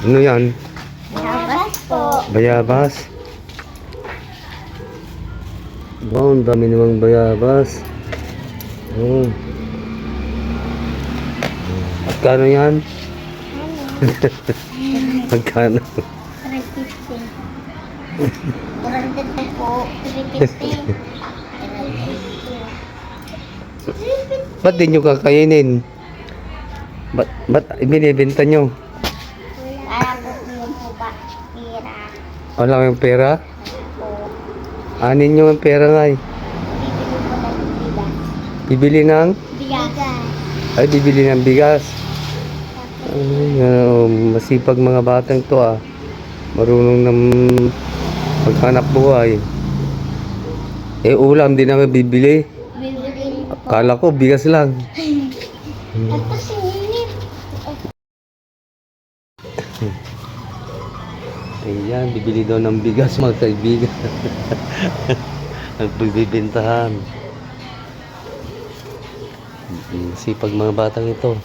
Ano yan? Bayabas po. Bayabas. Wow, ang dami namang bayabas. Oh. Magkano yan? Magkano? 350. 400 po. 350. Ba't di nyo kakainin? Ba't binibenta nyo? Alam ko yun po ba? Pira. Wala kayong pera? Po. Anin nyo ang pera nga eh. Bibili po ng bigas. Bibili ng? Bigas. Ay, bibili ng bigas. Ay, masipag mga batang to ah. Marunong ng maghanap buhay. Eh, ulam din namin bibili. Bibili po. Akala ko bigas lang. At kasi init. Ayan, bibili daw ng bigas mga kaibigan. Ang pagbibintahan. Masipag mga batang ito.